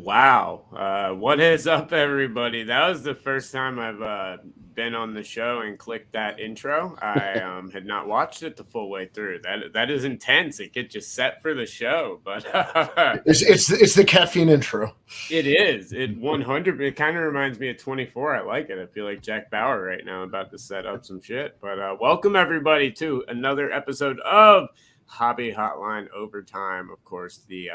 Wow. What is up, everybody? That was the first time I've been on the show and clicked that intro. I had not watched it the full way through. That is intense. It gets you set for the show, but It's the caffeine intro. it is. It 100. It kind of reminds me of 24. I like it. I feel like Jack Bauer right now. I'm about to set up some shit. But welcome everybody to another episode of Hobby Hotline Overtime. Of course, the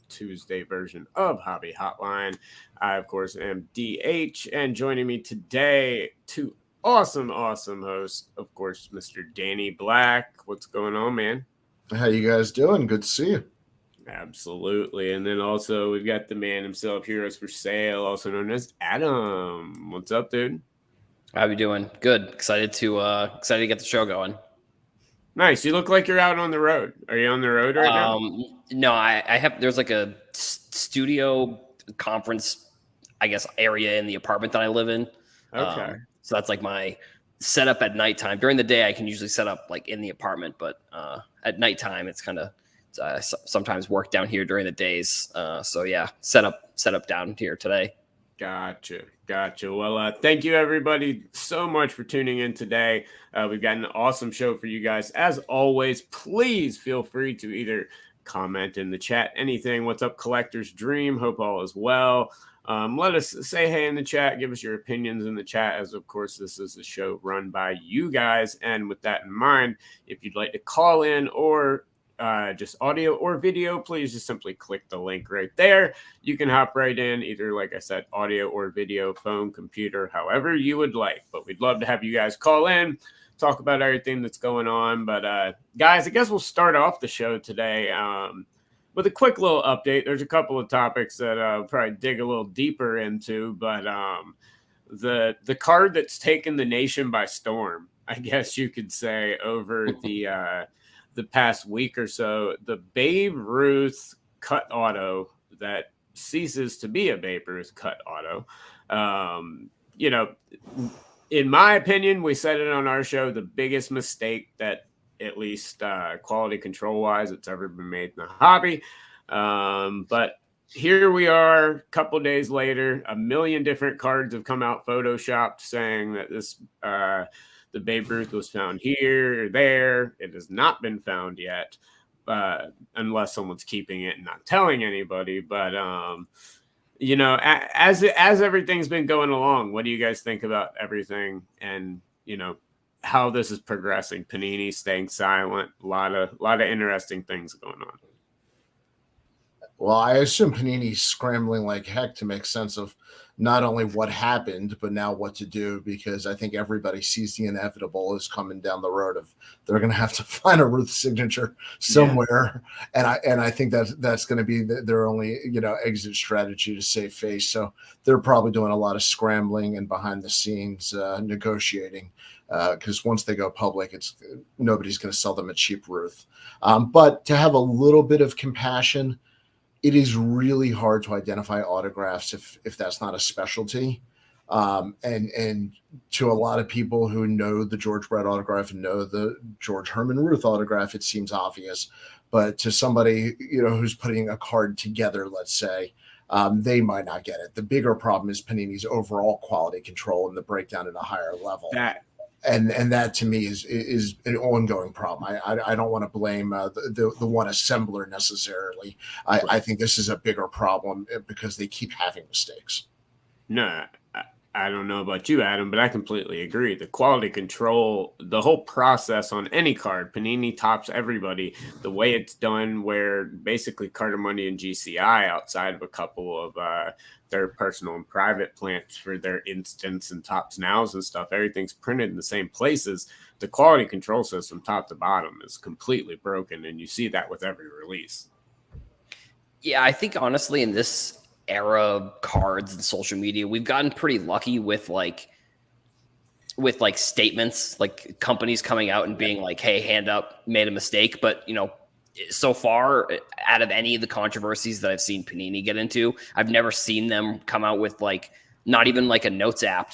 Tuesday version of Hobby Hotline. I, of course, am DH, and joining me today, two awesome hosts, of course, Mr. Danny Black. What's going on, man? How you guys doing? Good to see you. Absolutely. And then also we've got the man himself, Heroes for Sale, also known as Adam. What's up, dude? How you doing? Good. Excited to get the show going. Nice. You look like you're out on the road. Are you on the road right now? No, I have. There's like a studio conference, I guess, area in the apartment that I live in. Okay. So that's like my setup at nighttime. During the day, I can usually set up like in the apartment, but at nighttime, it's kind of sometimes work down here during the days. So yeah, set up down here today. Gotcha. Well, thank you everybody so much for tuning in today. We've got an awesome show for you guys. As always, please feel free to either comment in the chat, anything, what's up, Collector's Dream, hope all is well. Let us say hey in the chat, give us your opinions in the chat, as of course this is a show run by you guys. And with that in mind, if you'd like to call in or just audio or video, please just simply click the link right there. You can hop right in, either, like I said, audio or video, phone, computer, however you would like. But we'd love to have you guys call in, talk about everything that's going on. But guys, I guess we'll start off the show today with a quick little update. There's a couple of topics that I'll probably dig a little deeper into, but the card that's taken the nation by storm, I guess you could say, over the past week or so, the Babe Ruth cut auto that ceases to be a Babe Ruth cut auto. In my opinion, we said it on our show, the biggest mistake that, at least quality control wise, it's ever been made in the hobby. But here we are, a couple days later, a million different cards have come out photoshopped saying that this the Babe Ruth was found here or there. It has not been found yet, unless someone's keeping it and not telling anybody. But as everything's been going along, what do you guys think about everything? And how this is progressing? Panini staying silent. A lot of interesting things going on. Well, I assume Panini's scrambling like heck to make sense of not only what happened, but now what to do, because I think everybody sees the inevitable is coming down the road of they're going to have to find a Ruth signature somewhere. Yeah. And I think that's going to be their only, exit strategy to save face. So they're probably doing a lot of scrambling and behind the scenes negotiating. Because once they go public, nobody's going to sell them a cheap Ruth. But to have a little bit of compassion, it is really hard to identify autographs if that's not a specialty. And to a lot of people who know the George Brett autograph and know the George Herman Ruth autograph, it seems obvious. But to somebody, who's putting a card together, let's say, they might not get it. The bigger problem is Panini's overall quality control and the breakdown at a higher level. And that to me is an ongoing problem. I don't want to blame the one assembler necessarily. I think this is a bigger problem because they keep having mistakes. No, I don't know about you, Adam, but I completely agree. The quality control, the whole process on any card, Panini tops everybody. The way it's done, where basically Carter Money and GCI, outside of a couple of their personal and private plants for their instants and tops nows and stuff, everything's printed in the same places. The quality control system, top to bottom, is completely broken, and you see that with every release. Yeah, I think honestly in this era of cards and social media, we've gotten pretty lucky with statements, like companies coming out and being like, hey, hand up, made a mistake. But so far, out of any of the controversies that I've seen Panini get into, I've never seen them come out with not even a notes app,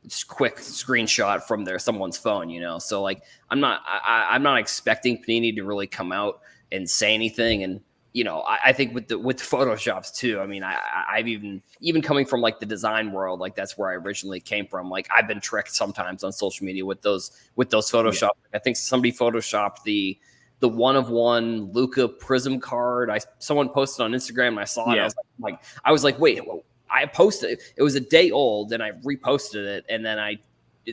just quick screenshot from someone's phone, So I'm not expecting Panini to really come out and say anything. And I think with the Photoshops too. I mean, I've even coming from like the design world, like that's where I originally came from. Like I've been tricked sometimes on social media with those Photoshop. I think somebody Photoshopped the 1-of-1 Luca Prism card. Someone posted on Instagram and I saw it. I was like, wait, I posted it. It was a day old and I reposted it. And then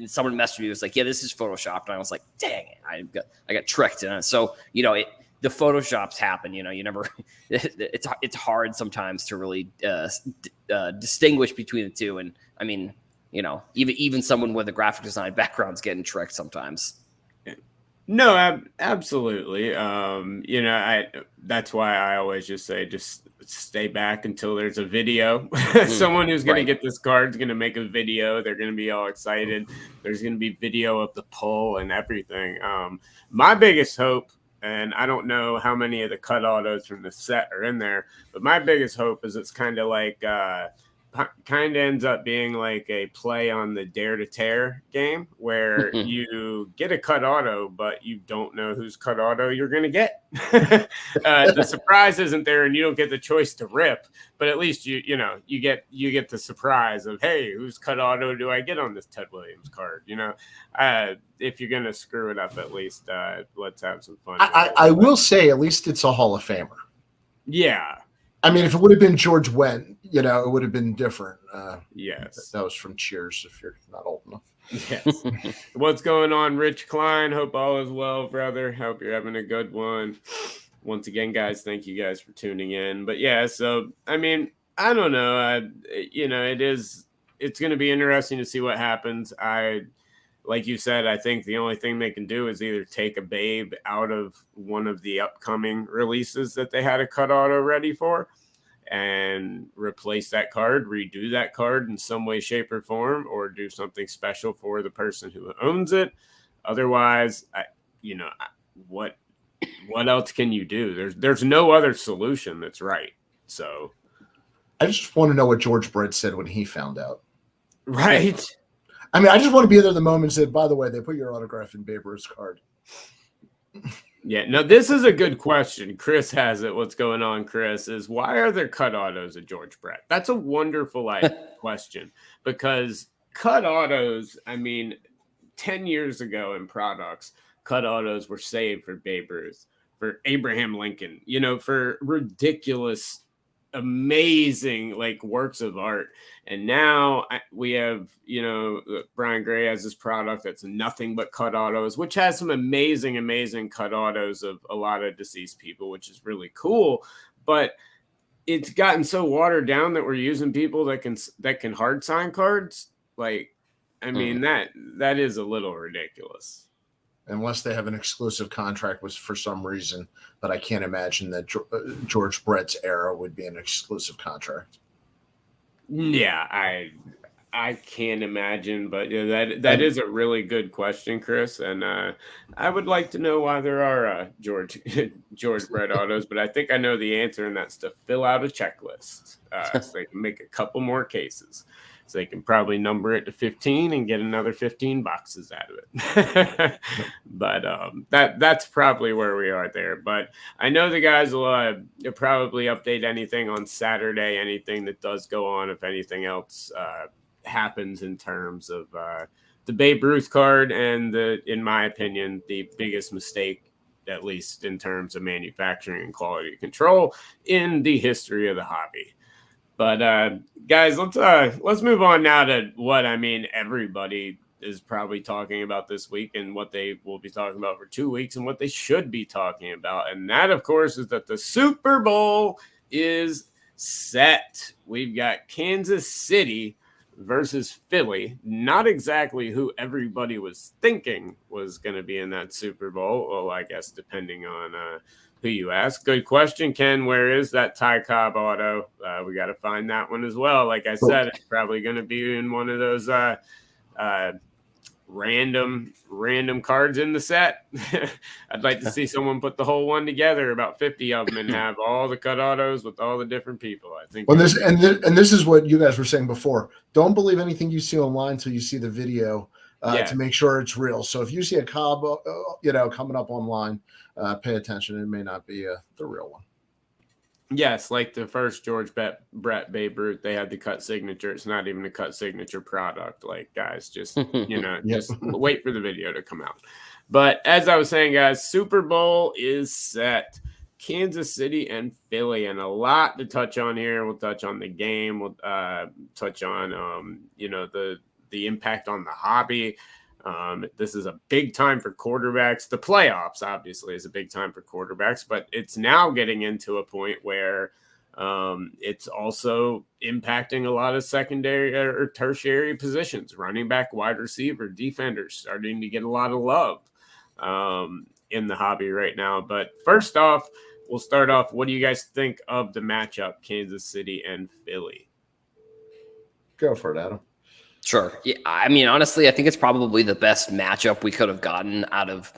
someone messaged me. It was like, yeah, this is Photoshopped. And I was like, dang it. I got tricked. And so, the Photoshops happen, you never, it's hard sometimes to really distinguish between the two. And I mean, even someone with a graphic design background's getting tricked sometimes. No, absolutely. That's why I always just say, just stay back until there's a video. Someone who's going to get this card is going to make a video. They're going to be all excited. There's going to be video of the pull and everything. My biggest hope, and I don't know how many of the cut autos from the set are in there, but my biggest hope is it's kind of like kind of ends up being like a play on the Dare to Tear game where you get a cut auto, but you don't know whose cut auto you're going to get. The surprise isn't there and you don't get the choice to rip, but at least you get the surprise of, hey, whose cut auto do I get on this Ted Williams card? If you're going to screw it up, at least let's have some fun. I will say, at least it's a Hall of Famer. Yeah. I mean, if it would have been George Wendt, it would have been different. Yes. That was from Cheers, if you're not old enough. Yes. What's going on, Rich Klein? Hope all is well, brother. Hope you're having a good one. Once again, guys, thank you guys for tuning in. But yeah, so, I mean, I don't know. It's going to be interesting to see what happens. Like you said, I think the only thing they can do is either take a Babe out of one of the upcoming releases that they had a cut auto ready for and replace that card, redo that card in some way, shape, or form, or do something special for the person who owns it. Otherwise, what else can you do? There's no other solution that's right. So I just want to know what George Brett said when he found out. Right. I mean, I just want to be there at the moment and say, by the way, they put your autograph in Babe Ruth's card. Yeah, no, this is a good question. Chris has it. What's going on, Chris, is why are there cut autos of George Brett? That's a wonderful question because cut autos, I mean, 10 years ago in products, cut autos were saved for Babe Ruth, for Abraham Lincoln, for ridiculous amazing works of art. And now we have Brian Gray has this product that's nothing but cut autos, which has some amazing cut autos of a lot of deceased people, which is really cool. But it's gotten so watered down that we're using people that can hard sign cards. That is a little ridiculous. Unless they have an exclusive contract for some reason, but I can't imagine that George Brett's era would be an exclusive contract. Yeah, I can't imagine, but that is a really good question, Chris, and I would like to know why there are George Brett autos, but I think I know the answer, and that's to fill out a checklist so they can make a couple more cases. So they can probably number it to 15 and get another 15 boxes out of it. But that's probably where we are there. But I know the guys will probably update anything on Saturday, anything that does go on, if anything else happens in terms of the Babe Ruth card and in my opinion, the biggest mistake, at least in terms of manufacturing and quality control in the history of the hobby. But guys, let's move on now to what everybody is probably talking about this week and what they will be talking about for 2 weeks and what they should be talking about. And that, of course, is that the Super Bowl is set. We've got Kansas City versus Philly. Not exactly who everybody was thinking was going to be in that Super Bowl. Well, I guess depending on who you ask. Good question, Ken. Where is that Ty Cobb auto? We got to find that one as well. Like I said, it's probably going to be in one of those random cards in the set. I'd like to see someone put the whole one together, about 50 of them, and have all the cut autos with all the different people. I think. Well, this is what you guys were saying before. Don't believe anything you see online until you see the video. To make sure it's real. So if you see a Cobb, coming up online, pay attention. It may not be the real one. Yes, like the first Brett Babe Ruth, they had the cut signature. It's not even a cut signature product. Like, guys, just Yep. just wait for the video to come out. But as I was saying, guys, Super Bowl is set. Kansas City and Philly, and a lot to touch on here. We'll touch on the game. We'll touch on the impact on the hobby. This is a big time for quarterbacks. The playoffs, obviously, is a big time for quarterbacks, but it's now getting into a point where it's also impacting a lot of secondary or tertiary positions. Running back, wide receiver, defenders starting to get a lot of love in the hobby right now. But first off, we'll start off. What do you guys think of the matchup, Kansas City and Philly? Go for it, Adam. Sure. Yeah, I mean, honestly, I think it's probably the best matchup we could have gotten out of,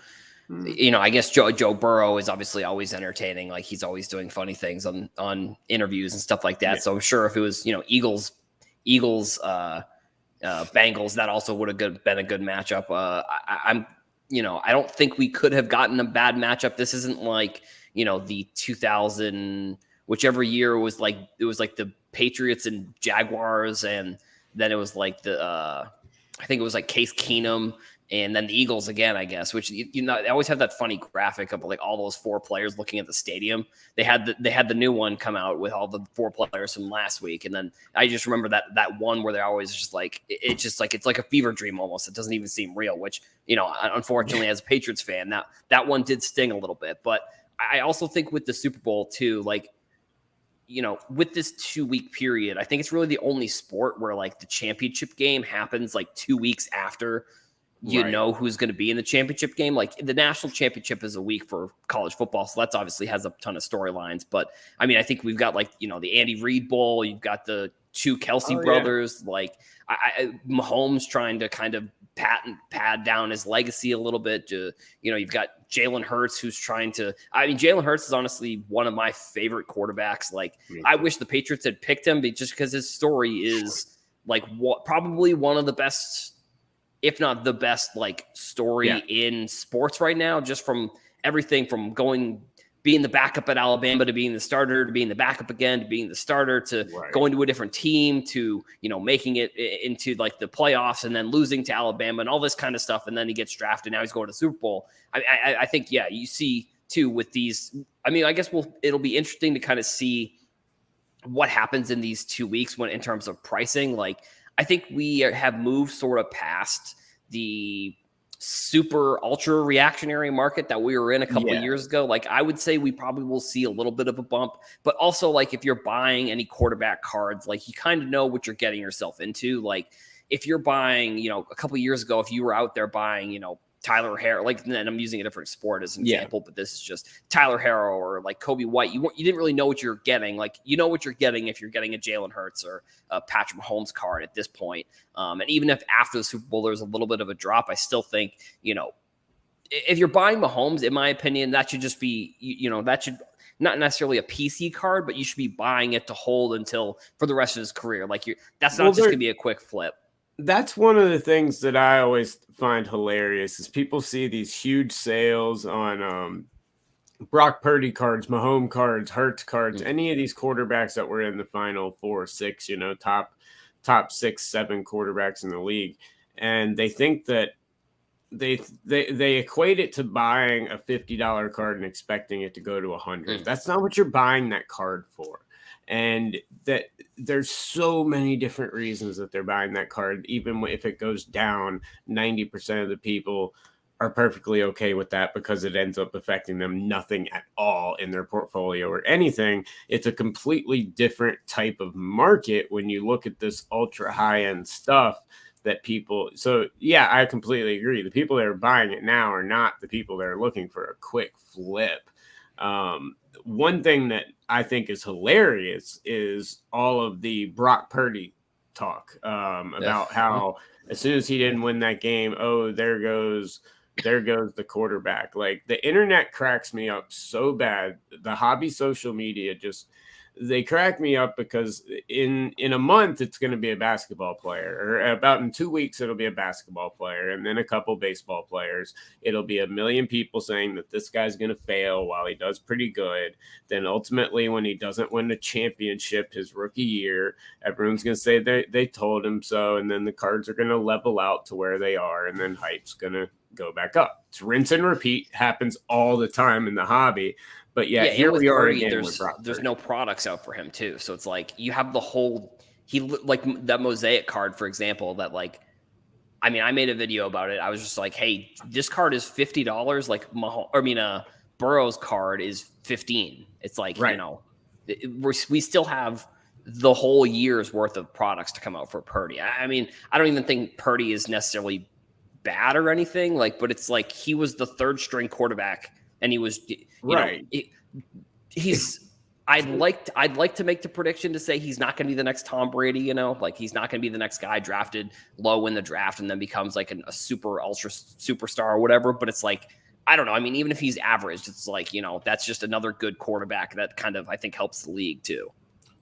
I guess Joe Burrow is obviously always entertaining. Like, he's always doing funny things on interviews and stuff like that. Yeah. So I'm sure if it was, Eagles, Bengals, that also would have been a good matchup. I don't think we could have gotten a bad matchup. This isn't like, the 2000, whichever year it was like the Patriots and Jaguars, and then it was like I think it was like Case Keenum, and then the Eagles again, I guess, which, they always have that funny graphic of like all those four players looking at the stadium. They had the new one come out with all the four players from last week. And then I just remember that one where they're always just like, it's like a fever dream almost. It doesn't even seem real, which, unfortunately as a Patriots fan, that one did sting a little bit. But I also think with the Super Bowl too, like, with this 2-week period, I think it's really the only sport where like the championship game happens like 2 weeks after know who's going to be in the championship game. Like, the national championship is a week for college football, so that's obviously has a ton of storylines. But I mean, I think we've got like, the Andy Reid Bowl, you've got the two Kelsey brothers, like Mahomes trying to kind of pad down his legacy a little bit. You've got Jalen Hurts, who's trying to. I mean, Jalen Hurts is honestly one of my favorite quarterbacks. Like, I wish the Patriots had picked him, but just because his story is like probably one of the best, if not the best, like story in sports right now. Just from everything from being the backup at Alabama to being the starter, to being the backup again, to being the starter, to going to a different team, to, making it into like the playoffs and then losing to Alabama and all this kind of stuff. And then he gets drafted. Now he's going to the Super Bowl. I think, you see too with these, I mean, I guess it'll be interesting to kind of see what happens in these 2 weeks in terms of pricing. Like, I think we have moved sort of past the super ultra reactionary market that we were in a couple of years ago. Like, I would say we probably will see a little bit of a bump, but also like if you're buying any quarterback cards, like you kind of know what you're getting yourself into. Like, if you're buying, a couple of years ago, if you were out there buying, Tyler Harrow, like, and I'm using a different sport as an example, but this is just Tyler Harrow or like Kobe White. You didn't really know what you're getting. Like, you know what you're getting if you're getting a Jalen Hurts or a Patrick Mahomes card at this point. And even if after the Super Bowl there's a little bit of a drop, I still think, if you're buying Mahomes, in my opinion, that should just be, that should not necessarily a PC card, but you should be buying it to hold until for the rest of his career. Like, that's not just going to be a quick flip. That's one of the things that I always find hilarious is people see these huge sales on Brock Purdy cards, Mahomes cards, Hurts cards, any of these quarterbacks that were in the final 4 or 6, top 6, 7 quarterbacks in the league. And they think that they equate it to buying a $50 card and expecting it to go to $100. That's not what you're buying that card for. And that there's so many different reasons that they're buying that card. Even if it goes down, 90% of the people are perfectly okay with that because it ends up affecting them nothing at all in their portfolio or anything. It's a completely different type of market when you look at this ultra high end stuff that people. So yeah, I completely agree. The people that are buying it now are not the people that are looking for a quick flip. One thing that I think is hilarious is all of the Brock Purdy talk about how as soon as he didn't win that game, there goes the quarterback. Like, the internet cracks me up so bad. The hobby social media they crack me up because in a month it's going to be a basketball player, or about in 2 weeks it'll be a basketball player, and then a couple baseball players. It'll be a million people saying that this guy's going to fail while he does pretty good. Then ultimately, when he doesn't win the championship his rookie year, everyone's going to say they told him so, and then the cards are going to level out to where they are, and then hype's going to go back up. It's rinse and repeat, happens all the time in the hobby. But yeah, here we are Purdy, again. There's no products out for him too, so it's like you have the whole like that mosaic card, for example. That like, I mean, I made a video about it. I was just like, hey, this card is $50. Like Burrow's card is $15. It's like right. You know, we still have the whole year's worth of products to come out for Purdy. I mean, I don't even think Purdy is necessarily bad or anything. Like, but it's like he was the third string quarterback. And he was, right. I'd like to make the prediction to say he's not going to be the next Tom Brady, you know, like he's not going to be the next guy drafted low in the draft and then becomes like a super ultra superstar or whatever. But it's like, I don't know. I mean, even if he's average, it's like, you know, that's just another good quarterback that kind of, I think, helps the league too.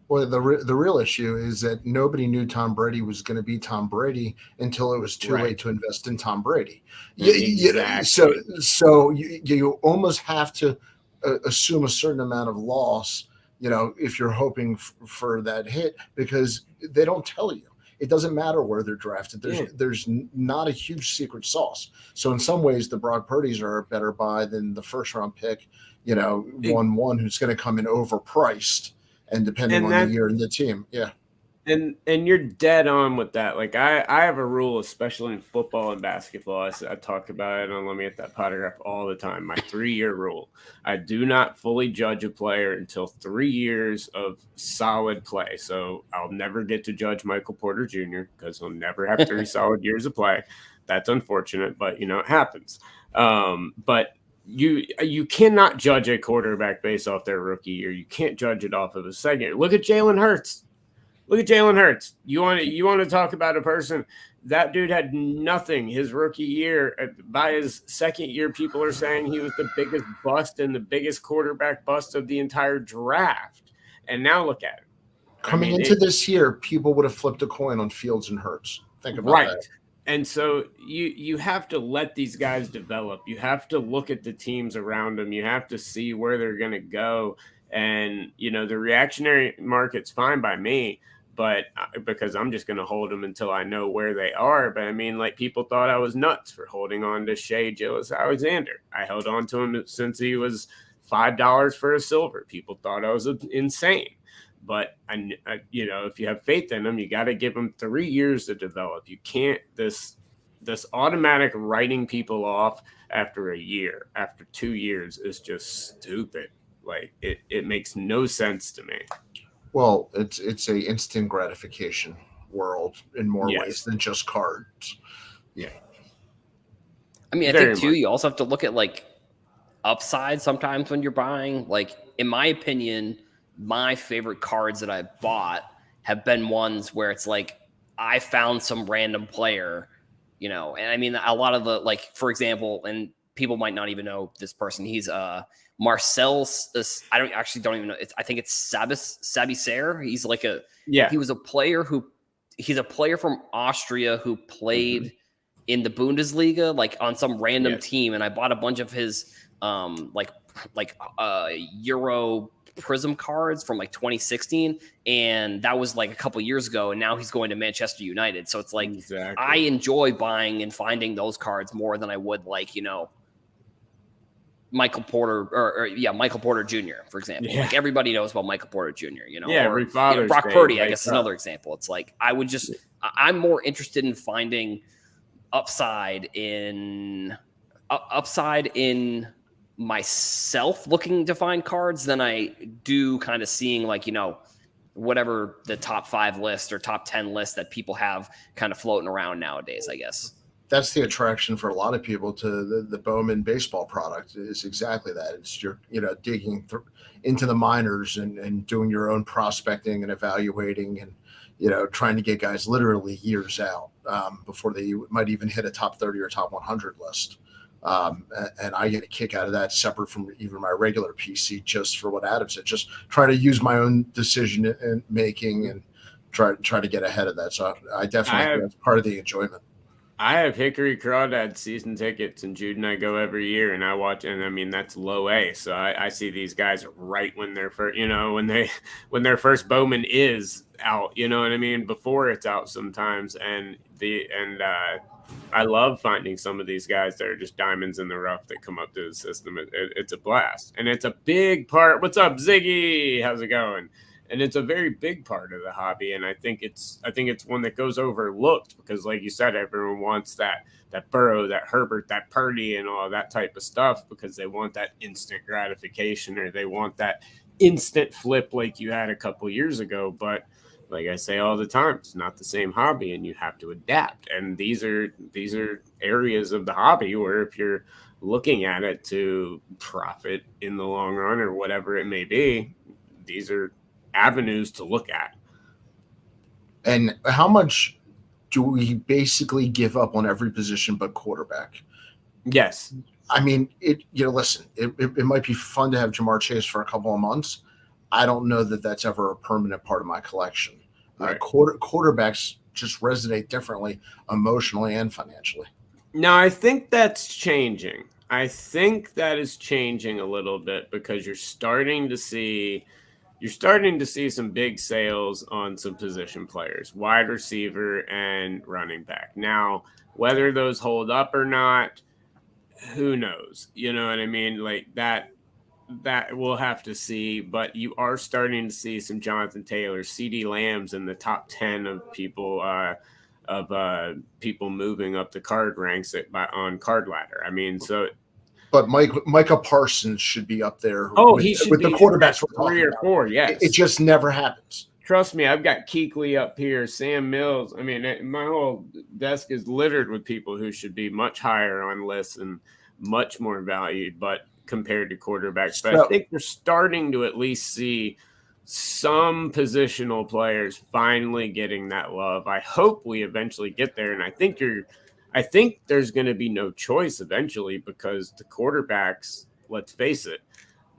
Well, the real issue is that nobody knew Tom Brady was going to be Tom Brady until it was too late to invest in Tom Brady. Exactly. So you almost have to assume a certain amount of loss, you know, if you're hoping for that hit, because they don't tell you. It doesn't matter where they're drafted. There's not a huge secret sauce. So in some ways, the Brock Purdys are a better buy than the first round pick, you know, 1-1 who's going to come in overpriced. And depending on the year and the team, and you're dead on with that. Like I have a rule, especially in football and basketball. I talk about it on Let Me Get That Potograph all the time. My 3-year rule: I do not fully judge a player until 3 years of solid play. So I'll never get to judge Michael Porter Jr. because he'll never have 3 solid years of play. That's unfortunate, but you know it happens. But you cannot judge a quarterback based off their rookie year. You can't judge it off of a second year. Look at Jalen Hurts. You want to talk about a person that dude had nothing his rookie year. By his second year, people are saying he was the biggest bust and the biggest quarterback bust of the entire draft. And now look at it. Coming into this year, people would have flipped a coin on Fields and Hurts. Think about that. And so you have to let these guys develop. You have to look at the teams around them. You have to see where they're going to go. And, you know, the reactionary market's fine by me, but because I'm just going to hold them until I know where they are. But I mean, like people thought I was nuts for holding on to Shea Gilgeous-Alexander. I held on to him since he was $5 for a silver. People thought I was insane. But, you know, if you have faith in them, you got to give them 3 years to develop. You can't this automatic writing people off after a year, after 2 years is just stupid. Like it makes no sense to me. Well, it's a instant gratification world in more ways than just cards. Yeah. I mean, I think too, you also have to look at like upside sometimes when you're buying. Like, in my opinion, my favorite cards that I've bought have been ones where it's like I found some random player, you know, and I mean a lot of the, like, for example, and people might not even know this person. He's Marcel. I don't even know. I think it's Sabisair. He's like he was a player he's a player from Austria who played in the Bundesliga, like on some random team. And I bought a bunch of his Euro Prism cards from like 2016, and that was like a couple years ago, and now he's going to Manchester United. So it's like I enjoy buying and finding those cards more than I would, like, you know, Michael Porter Michael Porter Jr., for example. Like everybody knows about Michael Porter Jr., you know, or Brock Purdy, I guess is another example. It's like I'm more interested in finding upside in myself looking to find cards than I do kind of seeing, like, you know, whatever the top 5 list or top 10 list that people have kind of floating around nowadays, I guess. That's the attraction for a lot of people to the Bowman baseball product, is exactly that. It's you're digging into the minors and doing your own prospecting and evaluating and, you know, trying to get guys literally years out before they might even hit a top 30 or top 100 list. And I get a kick out of that, separate from even my regular PC, just for what Adam said, just try to use my own decision making and try to get ahead of that. So I definitely think that's part of the enjoyment. I have Hickory Crawdad season tickets, and Jude and I go every year, and I watch. And I mean, that's low A. So I see these guys right when they're first, when their first Bowman is out. You know what I mean? Before it's out sometimes, I love finding some of these guys that are just diamonds in the rough that come up to the system. It's a blast, and it's a big part. What's up, Ziggy? How's it going? And it's a very big part of the hobby, and I think it's one that goes overlooked because, like you said, everyone wants that Burrow, that Herbert, that Purdy, and all that type of stuff because they want that instant gratification or they want that instant flip like you had a couple years ago. But like I say all the time, it's not the same hobby, and you have to adapt. And these are areas of the hobby where if you're looking at it to profit in the long run or whatever it may be, these are avenues to look at. And how much do we basically give up on every position but quarterback? Yes. I mean, listen, it might be fun to have Jamar Chase for a couple of months. I don't know that that's ever a permanent part of my collection. Right. Quarterbacks just resonate differently emotionally and financially. Now, I think that's changing. I think that is changing a little bit because you're starting to see some big sales on some position players, wide receiver and running back. Now, whether those hold up or not, who knows? You know what I mean? Like that we'll have to see, but you are starting to see some Jonathan Taylor, CD Lambs in the top 10 of people moving up the card ranks on Card Ladder. I mean, so but Micah Parsons should be up there. He should with be the quarterbacks we're 3 or 4. Yes, it just never happens. Trust me, I've got Kuechly up here, Sam Mills. I mean, my whole desk is littered with people who should be much higher on lists and much more valued, but compared to quarterbacks. But I think we're starting to at least see some positional players finally getting that love. I hope we eventually get there, and I think there's going to be no choice eventually because the quarterbacks, let's face it,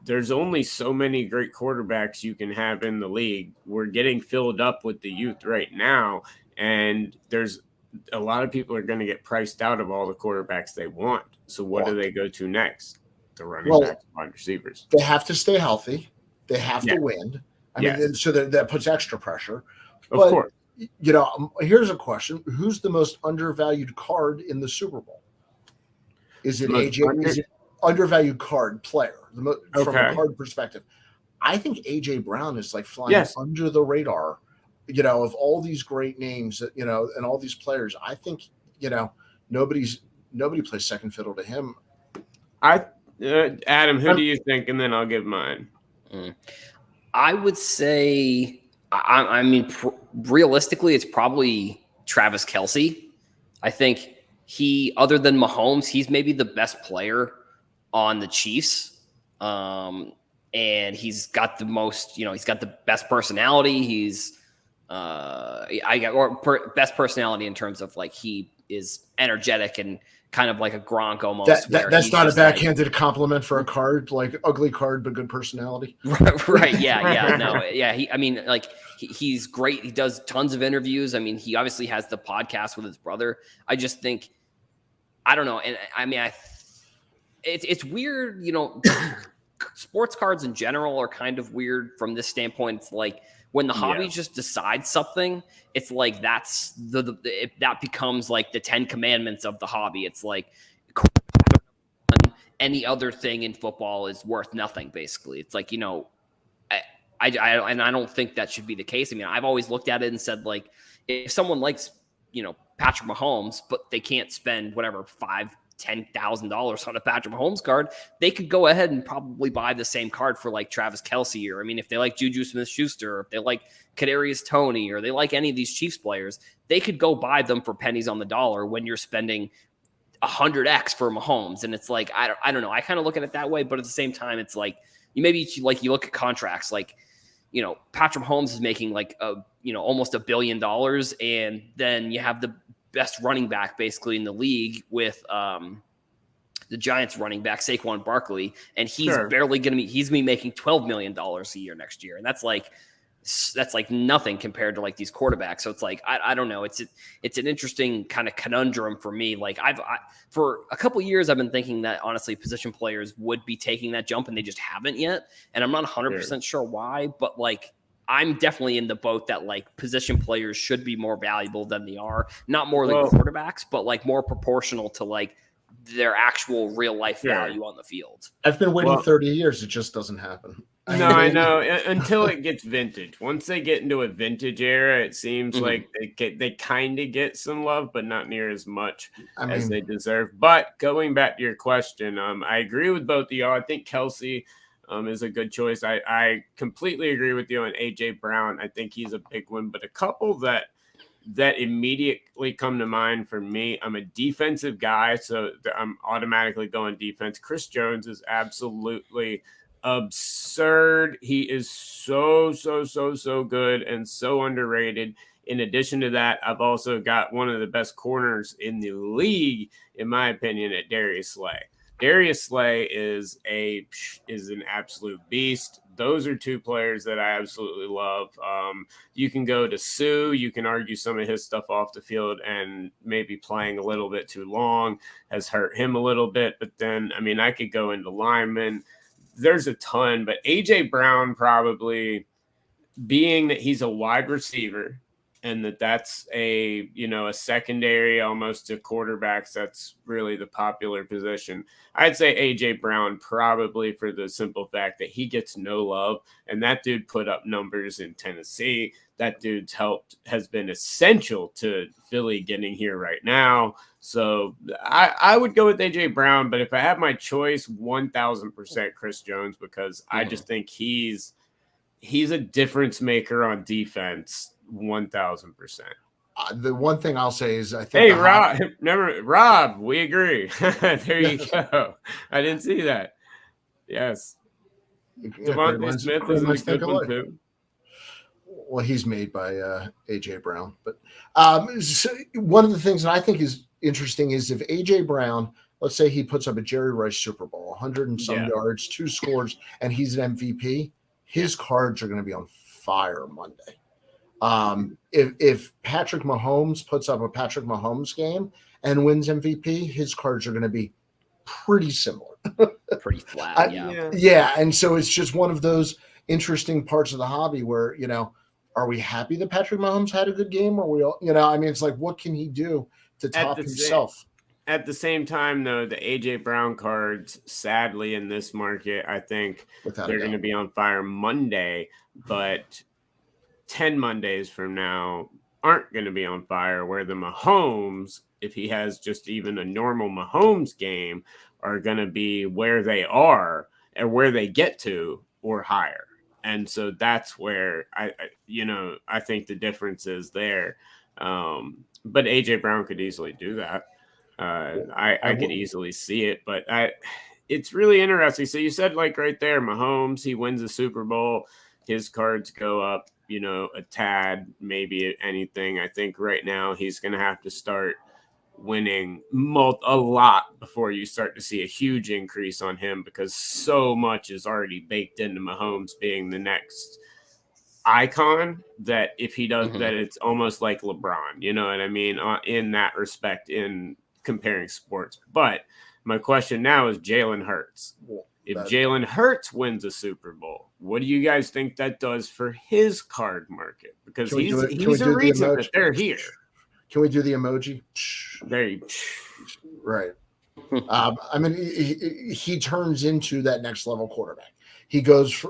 there's only so many great quarterbacks you can have in the league. We're getting filled up with the youth right now, and there's a lot of people are going to get priced out of all the quarterbacks they want. So what do they go to next? The running backs, wide receivers. They have to stay healthy. They have to win. I mean, so that puts extra pressure. Of course. Here's a question: who's the most undervalued card in the Super Bowl? Is it AJ? Is it undervalued card player from a card perspective? I think AJ Brown is like flying under the radar. Of all these great names, and all these players, I think nobody plays second fiddle to him. Adam, who do you think? And then I'll give mine. I would say, I mean, realistically, it's probably Travis Kelce. I think other than Mahomes, he's maybe the best player on the Chiefs. And he's got the most, he's got the best personality. He's, best personality in terms of like he is energetic and kind of like a Gronk almost. That's not a backhanded compliment for a card, like ugly card but good personality. Right? Yeah. No. Yeah. He's great. He does tons of interviews. I mean, he obviously has the podcast with his brother. I just think, I don't know, and I mean, it's weird. Sports cards in general are kind of weird from this standpoint. It's like, when the hobby just decides something, it's like that's that becomes like the 10 commandments of the hobby. It's like any other thing in football is worth nothing. Basically, it's like I don't think that should be the case. I mean, I've always looked at it and said, like, if someone likes Patrick Mahomes, but they can't spend whatever $5,000-$10,000 on a Patrick Mahomes card, they could go ahead and probably buy the same card for like Travis Kelce, or I mean, if they like Juju Smith-Schuster, or if they like Kadarius Toney, or they like any of these Chiefs players, they could go buy them for pennies on the dollar when you're spending 100x for Mahomes. And it's like, I don't know. I kind of look at it that way, but at the same time, it's like you look at contracts, like Patrick Mahomes is making like almost $1 billion, and then you have the best running back basically in the league with the Giants running back Saquon Barkley, and he's barely going to be making $12 million a year next year. And that's like, that's like nothing compared to like these quarterbacks. So it's like, I don't know. It's an interesting kind of conundrum for me. Like for a couple years, I've been thinking that honestly position players would be taking that jump and they just haven't yet. And I'm not 100% sure why, but like, I'm definitely in the boat that like position players should be more valuable than they are. Not more than quarterbacks, but like more proportional to like their actual real life value on the field. I've been waiting 30 years. It just doesn't happen. I know. Until it gets vintage. Once they get into a vintage era, it seems like they kind of get some love, but not near as much as they deserve. But going back to your question, I agree with both of y'all. I think Kelsey is a good choice. I completely agree with you on AJ Brown. I think he's a big one, but a couple that immediately come to mind for me. I'm a defensive guy, so I'm automatically going defense. Chris Jones is absolutely absurd. He is so good and so underrated. In addition to that, I've also got one of the best corners in the league, in my opinion, at Darius Slay. Darius Slay is an absolute beast. Those are two players that I absolutely love. You can go to Sue. You can argue some of his stuff off the field and maybe playing a little bit too long has hurt him a little bit. But then, I mean, I could go into linemen. There's a ton, but AJ Brown probably, being that he's a wide receiver and that's a secondary almost to quarterbacks, that's really the popular position. I'd say AJ Brown probably, for the simple fact that he gets no love, and that dude put up numbers in Tennessee. That dude's has been essential to Philly getting here right now. So I would go with AJ Brown, but if I have my choice, 1,000% Chris Jones, because I just think he's a difference maker on defense. 1,000%. The one thing I'll say is I think. Hey, Rob, we agree. There you go. I didn't see that. Yes. Devontae Smith is a good one too. Well, he's made by AJ Brown, but so one of the things that I think is interesting is if AJ Brown, let's say he puts up a Jerry Rice Super Bowl, 100 and some yards, 2 scores, and he's an MVP, his cards are going to be on fire Monday. If Patrick Mahomes puts up a Patrick Mahomes game and wins MVP, his cards are going to be pretty similar. Pretty flat, yeah. And so it's just one of those interesting parts of the hobby where, are we happy that Patrick Mahomes had a good game? Or we all, I mean, it's like, what can he do to top himself? At the same time, though, the AJ Brown cards, sadly, in this market, I think they're going to be on fire Monday, but 10 Mondays from now aren't going to be on fire, where the Mahomes, if he has just even a normal Mahomes game, are going to be where they are and where they get to or higher. And so that's where I think the difference is there. But AJ Brown could easily do that. I could easily see it, but it's really interesting. So you said, like, right there, Mahomes, he wins the Super Bowl, his cards go up, a tad, maybe anything. I think right now he's going to have to start winning a lot before you start to see a huge increase on him, because so much is already baked into Mahomes being the next icon, that if he does that, it's almost like LeBron, you know what I mean, in that respect, in comparing sports. But my question now is Jalen Hurts. If Jalen Hurts wins a Super Bowl, what do you guys think that does for his card market? Because he's a reason that they're here. Can we do the emoji? There you right. I mean, he turns into that next level quarterback. He goes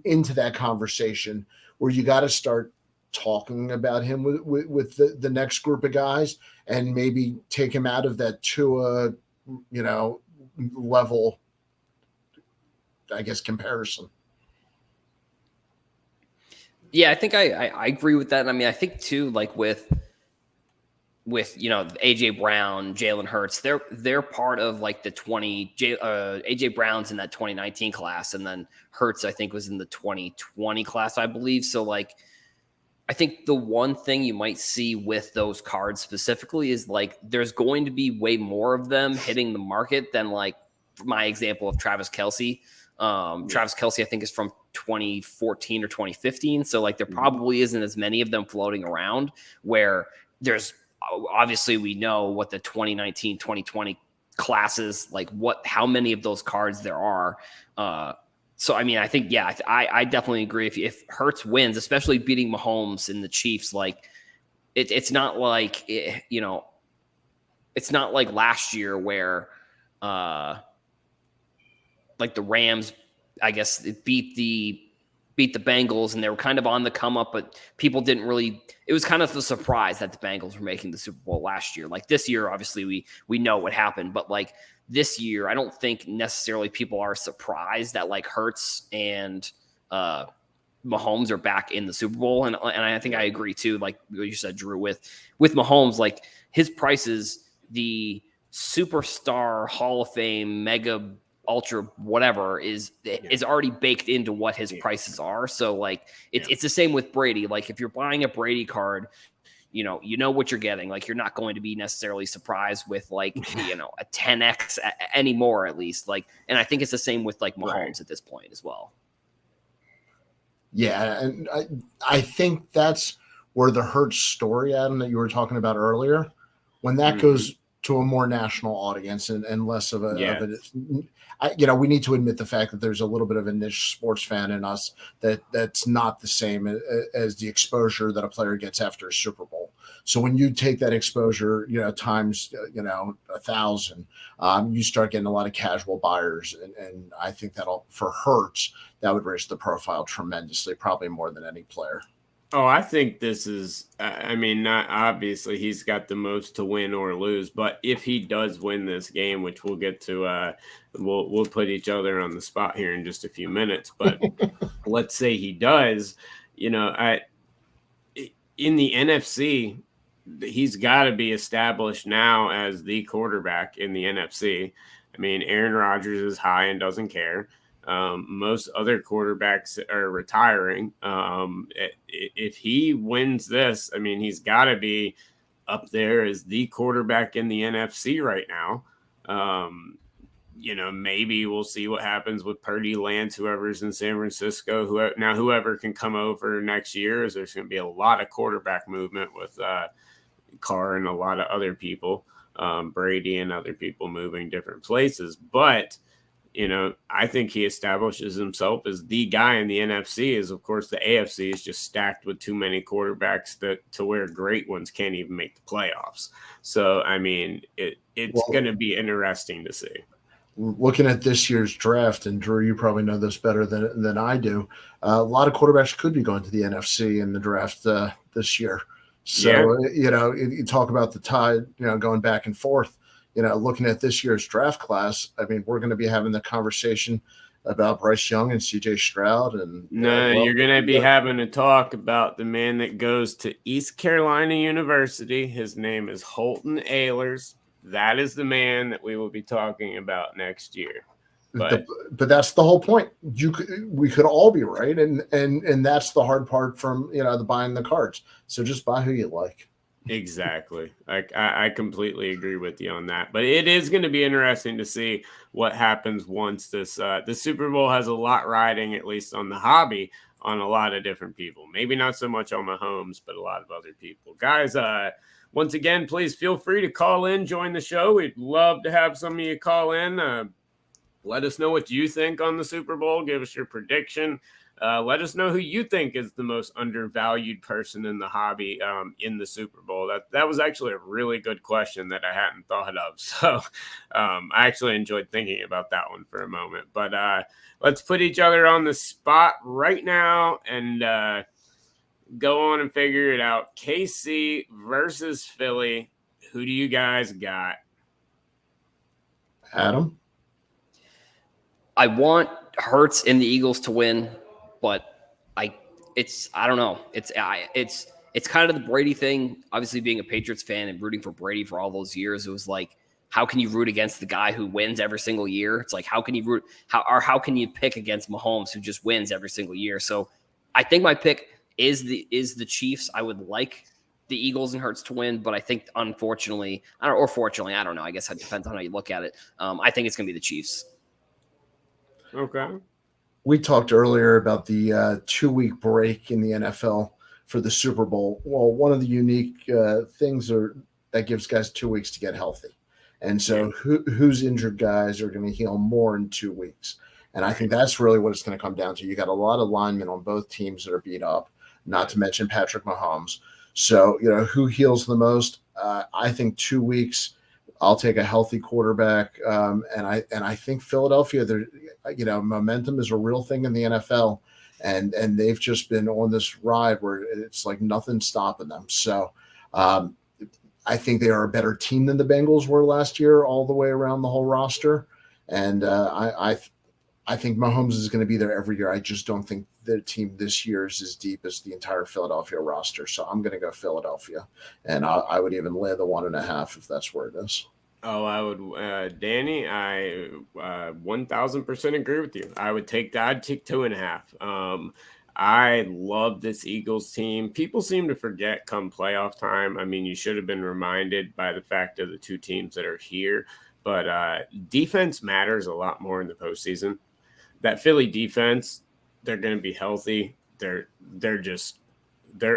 into that conversation where you got to start talking about him with the next group of guys, and maybe take him out of that Tua, level, I guess, comparison. Yeah, I think I agree with that. And I mean, I think too, like with AJ Brown, Jalen Hurts, they're part of like the AJ Brown's in that 2019 class, and then Hurts I think was in the 2020 class, I believe. So like, I think the one thing you might see with those cards specifically is like there's going to be way more of them hitting the market than like my example of Travis Kelce. Travis Kelce I think is from 2014 or 2015. So like there probably isn't as many of them floating around, where there's obviously we know what the 2019, 2020 classes, like how many of those cards there are. So, I mean, I think, yeah, I definitely agree. If Hurts wins, especially beating Mahomes and the Chiefs, like it's not like, it's not like last year where like the Rams, I guess, beat the Bengals and they were kind of on the come up, but people didn't really. It was kind of a surprise that the Bengals were making the Super Bowl last year. Like this year, obviously we know what happened, but like this year, I don't think necessarily people are surprised that like Hurts and Mahomes are back in the Super Bowl, and I think I agree too. Like you said, Drew, with Mahomes, like his prices, the superstar Hall of Fame mega ultra whatever is already baked into what his prices are. So like it's the same with Brady. Like if you're buying a Brady card, you know what you're getting. Like you're not going to be necessarily surprised with like a 10x anymore, at least. Like, and I think it's the same with like Mahomes at this point as well. Yeah, and I think that's where the Hurts story, Adam, that you were talking about earlier, when that goes to a more national audience and less of we need to admit the fact that there's a little bit of a niche sports fan in us that's not the same as the exposure that a player gets after a Super Bowl. So when you take that exposure, times 1,000, you start getting a lot of casual buyers, and I think that'll, for Hurts, that would raise the profile tremendously, probably more than any player. Oh, I think this is, not obviously he's got the most to win or lose, but if he does win this game, which we'll get to, we'll put each other on the spot here in just a few minutes, but let's say he does, in the NFC, he's got to be established now as the quarterback in the NFC. I mean, Aaron Rodgers is high and doesn't care. Most other quarterbacks are retiring. If he wins this, I mean, he's got to be up there as the quarterback in the NFC right now. Maybe we'll see what happens with Purdy, Lance, whoever's in San Francisco. Whoever can come over next year, is there's going to be a lot of quarterback movement with Carr and a lot of other people, Brady and other people moving different places. But I think he establishes himself as the guy in the NFC. Is, of course, the AFC is just stacked with too many quarterbacks to where great ones can't even make the playoffs. So, I mean, it's going to be interesting to see. Looking at this year's draft, and Drew, you probably know this better than I do, a lot of quarterbacks could be going to the NFC in the draft this year. So, you talk about the tide, going back and forth. Looking at this year's draft class, I mean, we're going to be having the conversation about Bryce Young and CJ Stroud. And you're going to be having a talk about the man that goes to East Carolina University. His name is Helton Ahlers. That is the man that we will be talking about next year. But that's the whole point. We could all be right, and that's the hard part from the buying the cards. So just buy who you like. Exactly. I completely agree with you on that. But it is going to be interesting to see what happens once this the Super Bowl has a lot riding, at least on the hobby, on a lot of different people. Maybe not so much on Mahomes, but a lot of other people. Guys, once again, please feel free to call in, join the show. We'd love to have some of you call in. Let us know what you think on the Super Bowl. Give us your prediction. Let us know who you think is the most undervalued person in the hobby in the Super Bowl. That was actually a really good question that I hadn't thought of. So I actually enjoyed thinking about that one for a moment. But let's put each other on the spot right now and go on and figure it out. KC versus Philly. Who do you guys got? Adam? I want Hurts and the Eagles to win, but I don't know. It's kind of the Brady thing. Obviously, being a Patriots fan and rooting for Brady for all those years, it was like, how can you root against the guy who wins every single year? It's like, how can you pick against Mahomes, who just wins every single year? So I think my pick is the Chiefs. I would like the Eagles and Hurts to win, but I think fortunately, I don't know. I guess it depends on how you look at it. I think it's going to be the Chiefs. Okay. We talked earlier about the 2-week break in the NFL for the Super Bowl. Well, one of the unique things that gives guys 2 weeks to get healthy. And so who's injured guys are going to heal more in 2 weeks. And I think that's really what it's going to come down to. You got a lot of linemen on both teams that are beat up, not to mention Patrick Mahomes. So, who heals the most? I think 2 weeks. I'll take a healthy quarterback. And I think Philadelphia, momentum is a real thing in the NFL. And they've just been on this ride where it's like nothing's stopping them. So I think they are a better team than the Bengals were last year, all the way around the whole roster. And I think Mahomes is going to be there every year. I just don't think the team this year is as deep as the entire Philadelphia roster. So I'm going to go Philadelphia. And I would even lay the 1.5 if that's where it is. Oh, I would, Danny, I 1,000% agree with you. I'd take 2.5. I love this Eagles team. People seem to forget come playoff time. I mean, you should have been reminded by the fact of the two teams that are here. But defense matters a lot more in the postseason. That Philly defense, they're going to be healthy. They're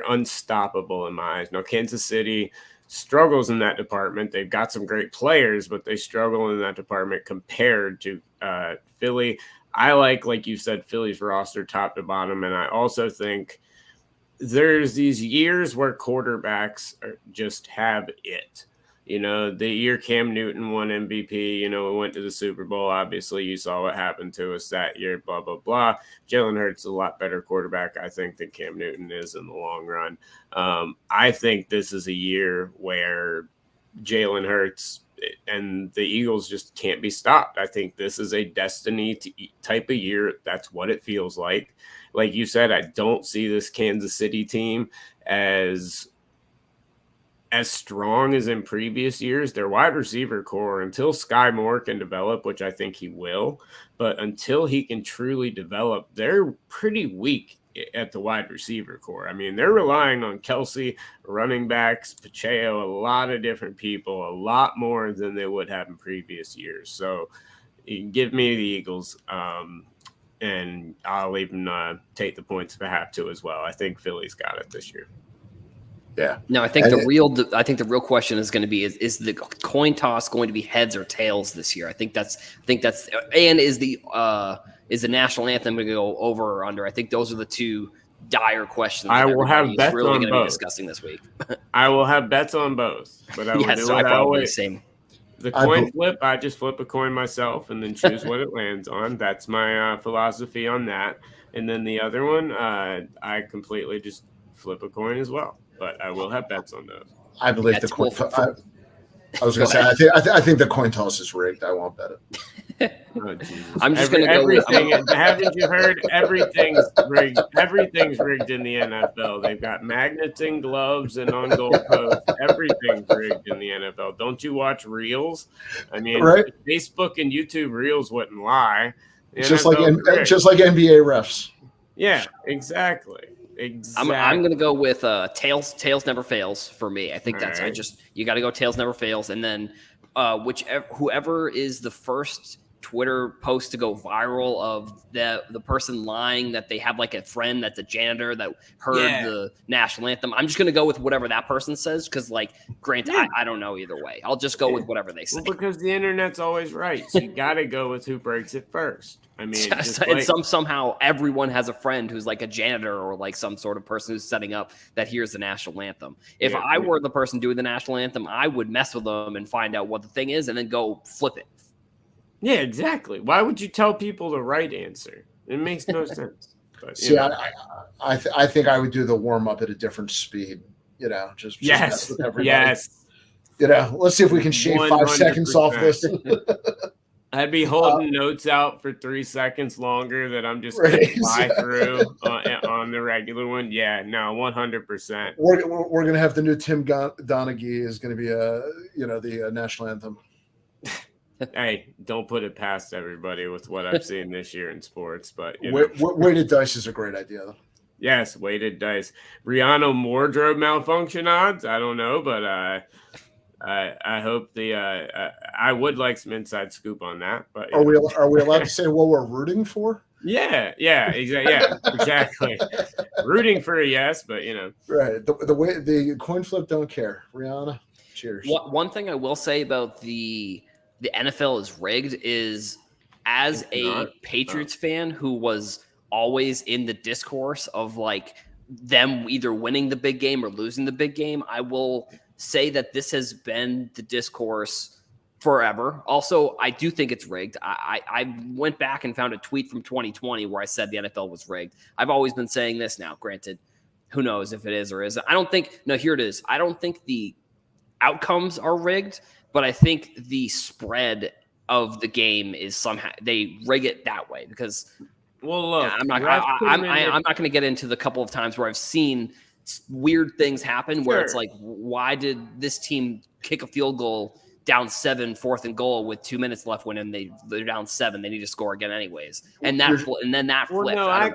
unstoppable in my eyes. Now, Kansas City struggles in that department. They've got some great players, but they struggle in that department compared to Philly. I like you said, Philly's roster top to bottom, and I also think there's these years where quarterbacks just have it. The year Cam Newton won MVP, we went to the Super Bowl. Obviously, you saw what happened to us that year, blah, blah, blah. Jalen Hurts is a lot better quarterback, I think, than Cam Newton is in the long run. I think this is a year where Jalen Hurts and the Eagles just can't be stopped. I think this is a destiny type of year. That's what it feels like. Like you said, I don't see this Kansas City team as strong as in previous years. Their wide receiver core, until Sky Moore can develop, which I think he will, but until he can truly develop, they're pretty weak at the wide receiver core. I mean, they're relying on Kelsey, running backs, Pacheco, a lot of different people, a lot more than they would have in previous years. So give me the Eagles, and I'll even take the points if I have to as well. I think Philly's got it this year. Yeah. No, I think the real question is going to be is the coin toss going to be heads or tails this year? I think that's and is the national anthem going to go over or under? I think those are the two dire questions. I will have bets really on going to both. be discussing this week. I will have bets on both, but I will do I it probably always. the same. The coin flip, I just flip a coin myself and then choose what it lands on. That's my philosophy on that. And then the other one, I completely just flip a coin as well. But I will have bets on those. I believe the coin toss. I was going to say, I think the coin toss is rigged. I won't bet it. Oh, I'm just going to go with haven't you heard? Everything's rigged. Everything's rigged in the NFL. They've got magnets in gloves and on goalposts. Everything's rigged in the NFL. Don't you watch Reels? I mean, right? Facebook and YouTube Reels wouldn't lie. Just like NBA refs. Yeah, exactly. Exactly. I'm going to go with tails. Tails never fails for me. I think that's right. you got to go tails never fails, and then whoever is the first Twitter post to go viral of the person lying that they have like a friend that's a janitor that heard the national anthem. I'm just going to go with whatever that person says because, granted, I don't know either way. I'll just go with whatever they say. Well, because the internet's always right, so you got to go with who breaks it first. I mean, somehow everyone has a friend who's like a janitor or like some sort of person who's setting up that hears the national anthem. If I were the person doing the national anthem, I would mess with them and find out what the thing is and then go flip it. Yeah, exactly. Why would you tell people the right answer? It makes no sense. But, See, I think I would do the warm up at a different speed. Just yes, with everybody. Yes. Let's see if we can shave 5 seconds off this. I'd be holding notes out for 3 seconds longer that I'm just going to fly through on the regular one. Yeah, no, 100%. We're going to have the new Tim Donaghy is going to be the national anthem. Hey, don't put it past everybody with what I've seen this year in sports, but weighted dice is a great idea, though. Yes, weighted dice. Rihanna wardrobe malfunction odds. I don't know, but I hope I would like some inside scoop on that. But are we allowed to say what we're rooting for? Yeah, exactly. Rooting for a yes, but Right. The way the coin flip don't care. Rihanna, cheers. One thing I will say about the NFL is rigged is, as It's a not. Patriots fan who was always in the discourse of like them either winning the big game or losing the big game, I will say that this has been the discourse forever. Also, I do think it's rigged. I went back and found a tweet from 2020 where I said the NFL was rigged. I've always been saying this now. Granted, who knows if it is or isn't. I don't think. No, here it is. I don't think the outcomes are rigged, but I think the spread of the game is somehow they rig it that way because. Well, look, I'm not going to get into the couple of times where I've seen weird things happen where it's like, why did this team kick a field goal down 7, 4th and goal with 2 minutes left when they're down 7, they need to score again anyways. And then that well, flipped. no, I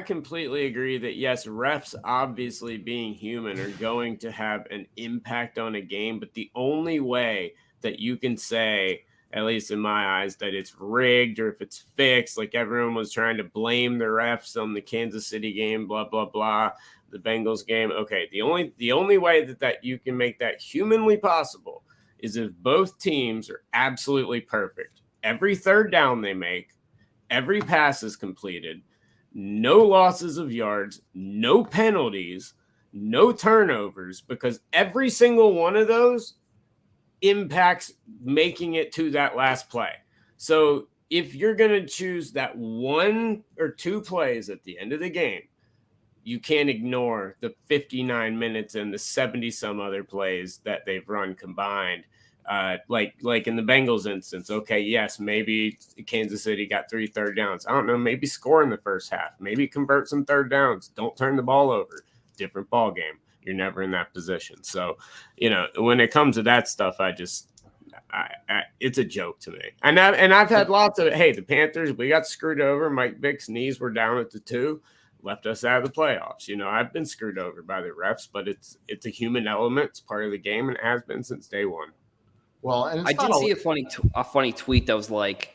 completely agree that yes, refs obviously being human are going to have an impact on a game, but the only way that you can say, at least in my eyes, that it's rigged or if it's fixed, like everyone was trying to blame the refs on the Kansas City game, blah, blah, blah, the Bengals game. Okay, the only way that you can make that humanly possible is if both teams are absolutely perfect. Every third down they make, every pass is completed, no losses of yards, no penalties, no turnovers, because every single one of those impacts making it to that last play. So if you're going to choose that 1 or 2 plays at the end of the game, you can't ignore the 59 minutes and the 70 some other plays that they've run combined. Like in the Bengals instance, okay, yes, maybe Kansas City got 3 third downs. I don't know, maybe score in the first half, maybe convert some third downs, don't turn the ball over. Different ball game. You're never in that position. So, when it comes to that stuff, it's a joke to me. And I've had lots of, hey, the Panthers, we got screwed over. Mike Vick's knees were down at the 2, left us out of the playoffs. I've been screwed over by the refs, but it's a human element. It's part of the game and has been since day one. Well, and I did see a funny tweet that was like,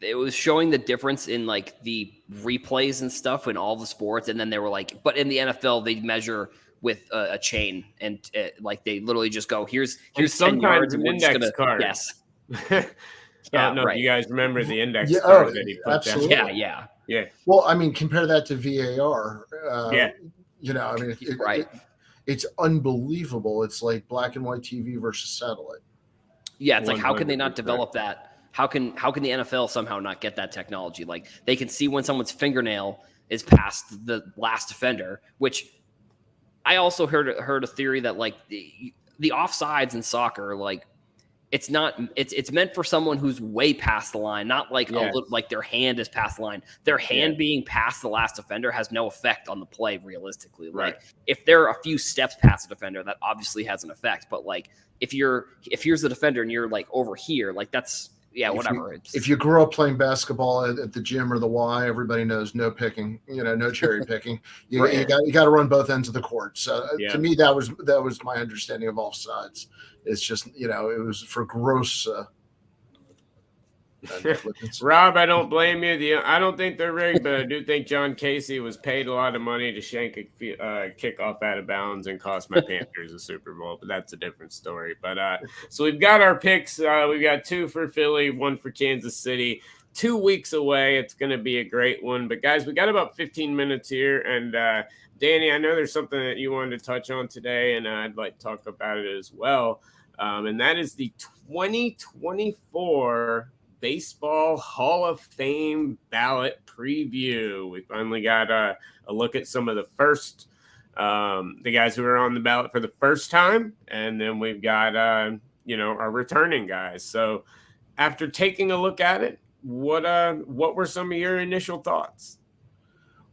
it was showing the difference in like the replays and stuff in all the sports, and then they were like, but in the NFL they measure with a chain, and like they literally just go, here's 10 yards, and we're just gonna card. Yes. I don't know if you guys remember the index card that he put absolutely. down. Yeah. Well, I mean, compare that to VAR. It's unbelievable. It's like black and white TV versus satellite. Yeah, it's like, how can they not develop that? How can the NFL somehow not get that technology? Like, they can see when someone's fingernail is past the last defender, which I also heard a theory that like the offsides in soccer, like it's meant for someone who's way past the line, not like like their hand is past the line. Their hand being past the last defender has no effect on the play realistically. Right. Like if they're a few steps past the defender, that obviously has an effect. But like if here's the defender and you're like over here, like that's whatever. If you grew up playing basketball at the gym or the Y, everybody knows no picking, no cherry picking. You got to run both ends of the court. So to me, that was my understanding of offsides. It's just, it was for gross. Rob, I don't blame you. I don't think they're rigged, but I do think John Casey was paid a lot of money to shank a kickoff out of bounds and cost my Panthers a Super Bowl. But that's a different story. But so we've got our picks. We've got 2 for Philly, 1 for Kansas City. 2 weeks away. It's going to be a great one. But guys, we got about 15 minutes here, and Danny, I know there's something that you wanted to touch on today, and I'd like to talk about it as well. And that is the 2024 Baseball Hall of Fame ballot preview. We finally got a look at some of the first, the guys who are on the ballot for the first time, and then we've got our returning guys. So after taking a look at it, what were some of your initial thoughts?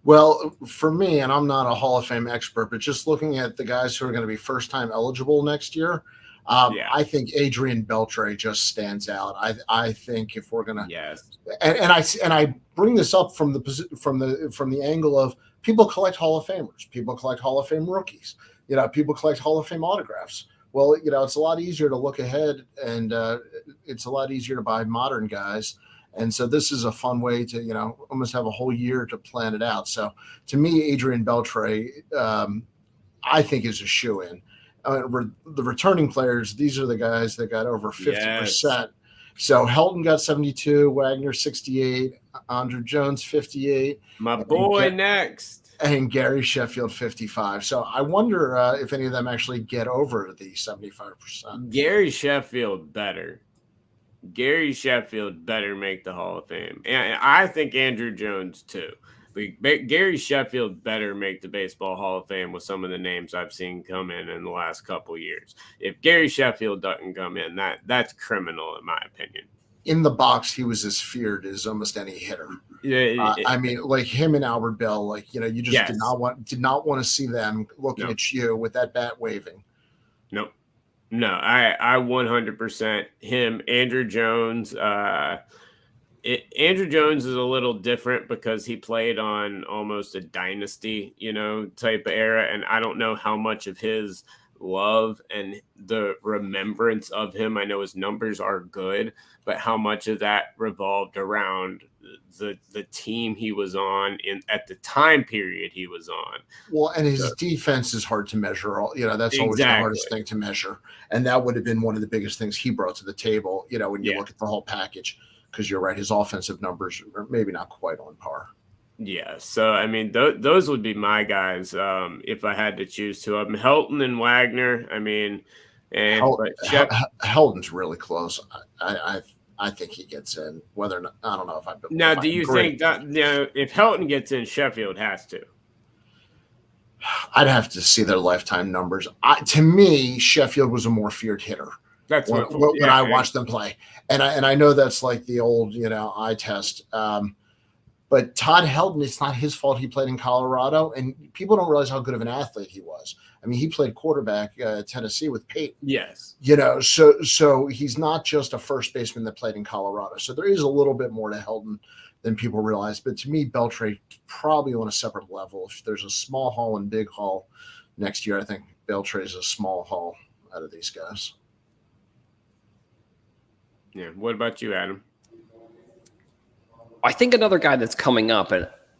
Well, for me, and I'm not a Hall of Fame expert, but just looking at the guys who are going to be first time eligible next year, I think Adrian Beltre just stands out. I think if we're gonna, and I bring this up from the angle of people collect Hall of Famers, people collect Hall of Fame rookies, people collect Hall of Fame autographs. Well, it's a lot easier to look ahead, and it's a lot easier to buy modern guys. And so this is a fun way to, almost have a whole year to plan it out. So to me, Adrian Beltre, I think is a shoo-in. The returning players, these are the guys that got over 50%. Yes. So Helton got 72, Wagner 68, Andrew Jones 58. My boy next. And Gary Sheffield 55. So I wonder if any of them actually get over the 75%. Gary Sheffield better. Gary Sheffield better make the Hall of Fame. And I think Andrew Jones too. But Gary Sheffield better make the Baseball Hall of Fame with some of the names I've seen come in the last couple of years. If Gary Sheffield doesn't come in, that's criminal in my opinion. In the box, he was as feared as almost any hitter. I mean, like him and Albert Bell, like, you just yes. did not want to see them looking at you with that bat waving. Nope. No, I 100% him. Andrew Jones. Andrew Jones is a little different because he played on almost a dynasty, type of era, and I don't know how much of his love and the remembrance of him. I know his numbers are good, but how much of that revolved around the team he was on at the time period he was on. Well, and his defense is hard to measure. That's always the hardest thing to measure. And that would have been one of the biggest things he brought to the table, when you look at the whole package, because you're right. His offensive numbers are maybe not quite on par. Yeah. So, I mean, those would be my guys. If I had to choose two of them, Helton and Wagner. I mean, and Helton's really close. I think he gets in. Whether or not, I don't know if I. Now, do you think that if Helton gets in, Sheffield has to? I'd have to see their lifetime numbers. To me, Sheffield was a more feared hitter. That's when I watched them play, and I know that's like the old eye test. But Todd Helton, it's not his fault he played in Colorado, and people don't realize how good of an athlete he was. I mean, he played quarterback at Tennessee with Peyton. Yes. So he's not just a first baseman that played in Colorado. So there is a little bit more to Helton than people realize. But to me, Beltre probably on a separate level. If there's a small haul and big haul next year, I think Beltre is a small haul out of these guys. Yeah. What about you, Adam? I think another guy that's coming up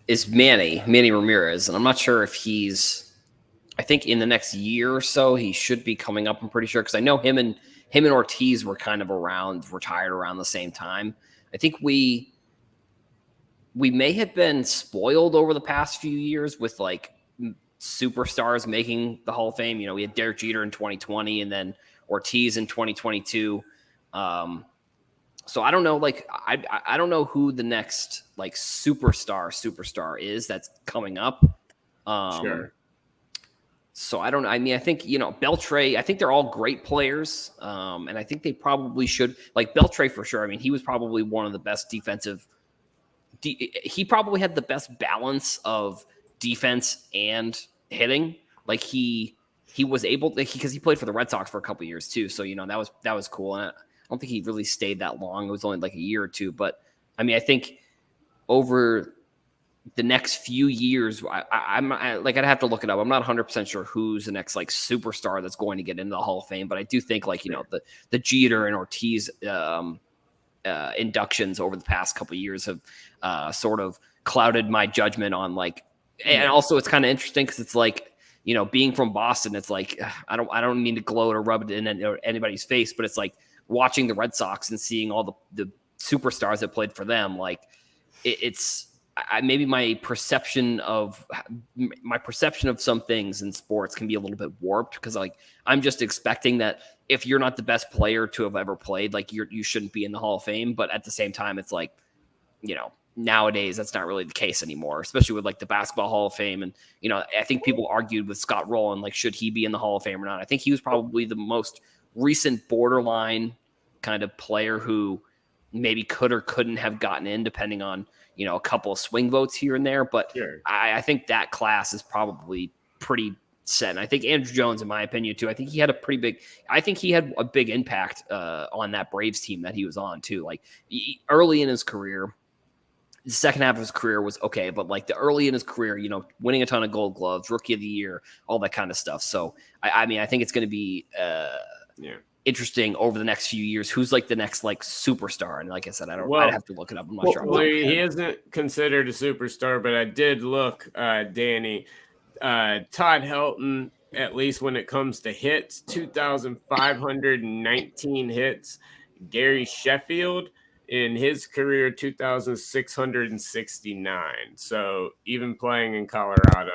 is Manny Ramirez. And I'm not sure if I think in the next year or so, he should be coming up. I'm pretty sure. Cause I know him and Ortiz were kind of retired around the same time. I think we may have been spoiled over the past few years with like superstars making the Hall of Fame. We had Derek Jeter in 2020 and then Ortiz in 2022. So I don't know, like I don't know who the next like superstar is that's coming up. Sure. So I don't know. I mean, I think Beltre. I think they're all great players, and I think they probably should like Beltre for sure. I mean, he was probably one of the best defensive. He probably had the best balance of defense and hitting. Like he was able to, because he played for the Red Sox for a couple of years too. So that was cool. And I don't think he really stayed that long. It was only like a year or two. But I mean, I think over the next few years, I'd have to look it up. I'm not 100% sure who's the next like superstar that's going to get into the Hall of Fame. But I do think like the Jeter and Ortiz inductions over the past couple of years have sort of clouded my judgment on like. And also, it's kind of interesting because it's like, being from Boston, it's like I don't mean to gloat or rub it in anybody's face, but it's like watching the Red Sox and seeing all the superstars that played for them. Like maybe my perception of some things in sports can be a little bit warped because like I'm just expecting that if you're not the best player to have ever played, like you shouldn't be in the Hall of Fame. But at the same time, it's like, nowadays that's not really the case anymore, especially with like the Basketball Hall of Fame. And, I think people argued with Scott Rowland, like, should he be in the Hall of Fame or not? I think he was probably the most recent borderline kind of player who maybe could or couldn't have gotten in depending on, a couple of swing votes here and there. But sure. I think that class is probably pretty set. And I think Andrew Jones, in my opinion, too, I think he had a big impact on that Braves team that he was on too. Like early in his career, the second half of his career was okay, but like the early in his career, winning a ton of Gold Gloves, Rookie of the Year, all that kind of stuff. So I mean, I think it's going to be interesting over the next few years. Who's like the next like superstar? And like I said, Well, I'd have to look it up. I'm not sure. Well, he isn't considered a superstar, but I did look, Danny. Todd Helton, at least when it comes to hits, 2,519 hits. Gary Sheffield in his career, 2,669. So even playing in Colorado,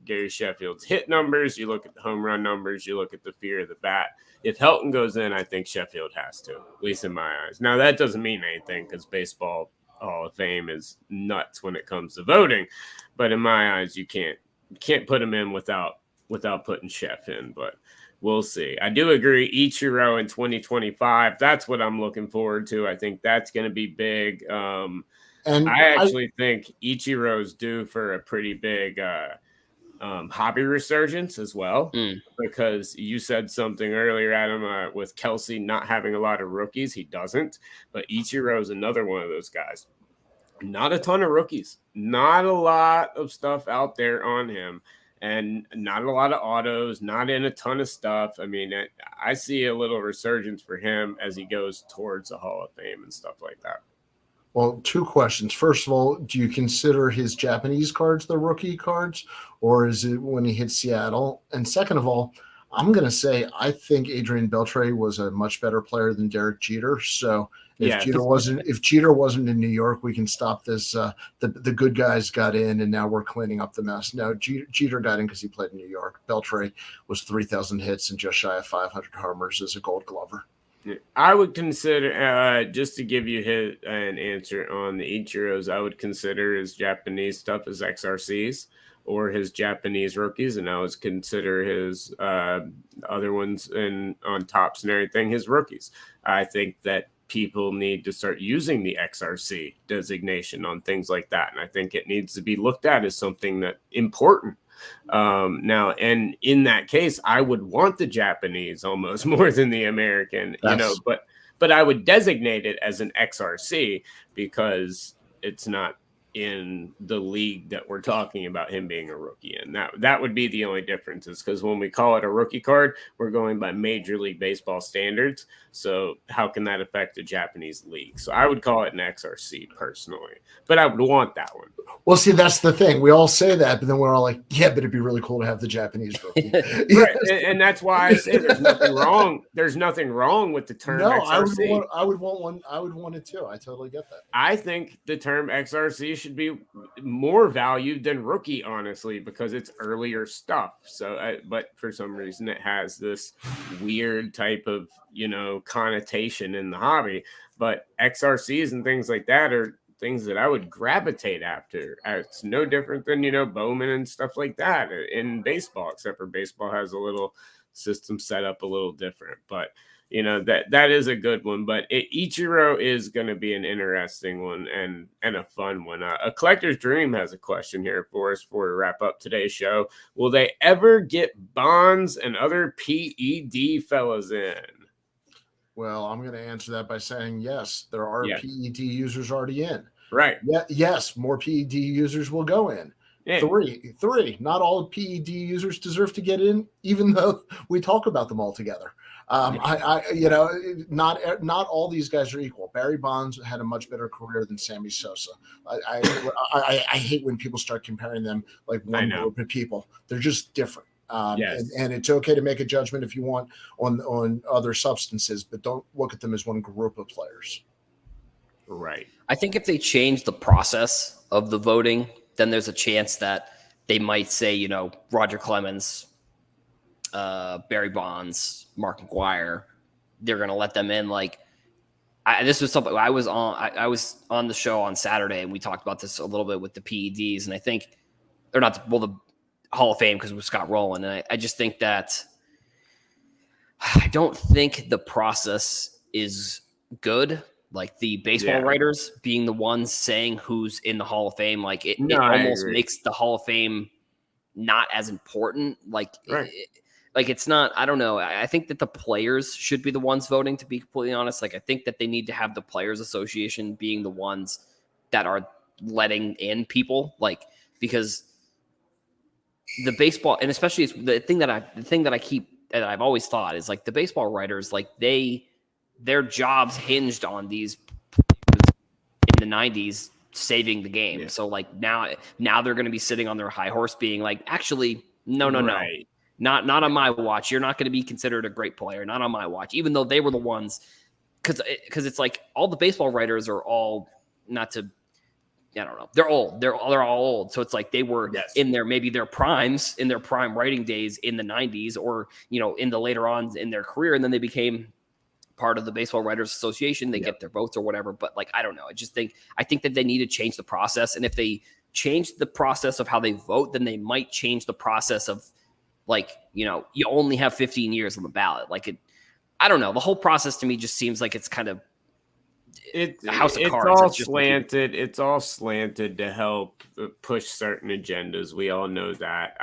Gary Sheffield's hit numbers, you look at the home run numbers, you look at the fear of the bat. If Helton goes in, I think Sheffield has to, at least in my eyes. Now, that doesn't mean anything because baseball Hall of Fame is nuts when it comes to voting. But in my eyes, you can't put him in without putting Chef in. But we'll see. I do agree. Ichiro in 2025, that's what I'm looking forward to. I think that's going to be big. And I actually think Ichiro's due for a pretty big hobby resurgence as well, because you said something earlier, Adam, with Kelsey not having a lot of rookies. He doesn't, but Ichiro is another one of those guys. Not a ton of rookies, not a lot of stuff out there on him, and not a lot of autos, not in a ton of stuff. I mean, I see a little resurgence for him as he goes towards the Hall of Fame and stuff like that. Well, two questions. First of all, do you consider his Japanese cards the rookie cards, or is it when he hit Seattle? And second of all, I'm going to say I think Adrian Beltre was a much better player than Derek Jeter. So if Jeter wasn't in New York, we can stop this. The good guys got in, and now we're cleaning up the mess. No, Jeter got in because he played in New York. Beltre was 3,000 hits and just shy of 500 homers as a Gold Glover. I would consider, just to give you an answer on the Ichiros, I would consider his Japanese stuff as xRCs or his Japanese rookies, and I would consider his other ones on tops and everything his rookies. I think that people need to start using the xRC designation on things like that, and I think it needs to be looked at as something that important. Now, and in that case, I would want the Japanese almost more than the American, but I would designate it as an xRC because it's not in the league that we're talking about him being a rookie in. That would be the only difference, is because when we call it a rookie card, we're going by Major League Baseball standards. So how can that affect the Japanese league? So I would call it an xRC personally, but I would want that one. Well, see, that's the thing. We all say that, but then we're all like, yeah, but it'd be really cool to have the Japanese rookie. Right. And that's why I say there's nothing wrong. There's nothing wrong with the term xRC. I would want one. I would want it too. I totally get that. I think the term xRC should be more valued than rookie, honestly, because it's earlier stuff. So, but for some reason it has this weird type of, connotation in the hobby. But xRCs and things like that are things that I would gravitate after. It's no different than, Bowman and stuff like that in baseball, except for baseball has a little system set up a little different. But, that is a good one. But Ichiro is going to be an interesting one and a fun one. A Collector's Dream has a question here for us before we wrap up today's show. Will they ever get Bonds and other PED fellas in? Well, I'm going to answer that by saying yes. There are PED users already in. Right. Yeah. Yes. More PED users will go in. Yeah. Three. Not all PED users deserve to get in, even though we talk about them all together. Not all these guys are equal. Barry Bonds had a much better career than Sammy Sosa. I hate when people start comparing them like one group of people. They're just different. Yes. And it's okay to make a judgment if you want on other substances, but don't look at them as one group of players. Right. I think if they change the process of the voting, then there's a chance that they might say, Roger Clemens, Barry Bonds, Mark McGwire, they're going to let them in. This was something I was on the show on Saturday, and we talked about this a little bit with the PEDs, and I think they're not the Hall of Fame because it was Scott Rowland. And I just think that I don't think the process is good. Like the baseball writers being the ones saying who's in the Hall of Fame, it almost makes the Hall of Fame not as important. It's not, I don't know. I think that the players should be the ones voting, to be completely honest. I think that they need to have the Players Association being the ones that are letting in people, because the baseball, and especially it's the thing that I keep that I've always thought is like the baseball writers, like their jobs hinged on these in the 90s saving the game. Yeah. So like now they're going to be sitting on their high horse being like, actually, no. Right. Not on my watch. You're not going to be considered a great player. Not on my watch, even though they were the ones. Because it's like all the baseball writers are all not to, I don't know. They're old. They're all old. So it's like they were in their maybe their primes in their prime writing days in the 90s, or in the later on in their career, and then they became part of the Baseball Writers Association. They get their votes or whatever. But like I don't know. I think that they need to change the process, and if they change the process of how they vote, then they might change the process of like you only have 15 years on the ballot. Like I don't know. The whole process to me just seems like it's kind of house of cards. It's all slanted to help push certain agendas. We all know that.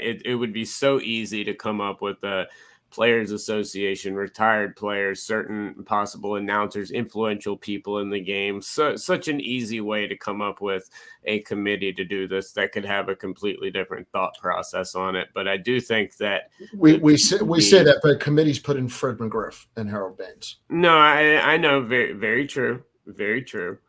It would be so easy to come up with a Players Association, retired players, certain possible announcers, influential people in the game. So such an easy way to come up with a committee to do this that could have a completely different thought process on it. But I do think that we say that, but committees put in Fred McGriff and Harold Baines. No, I know, very, very true, very true.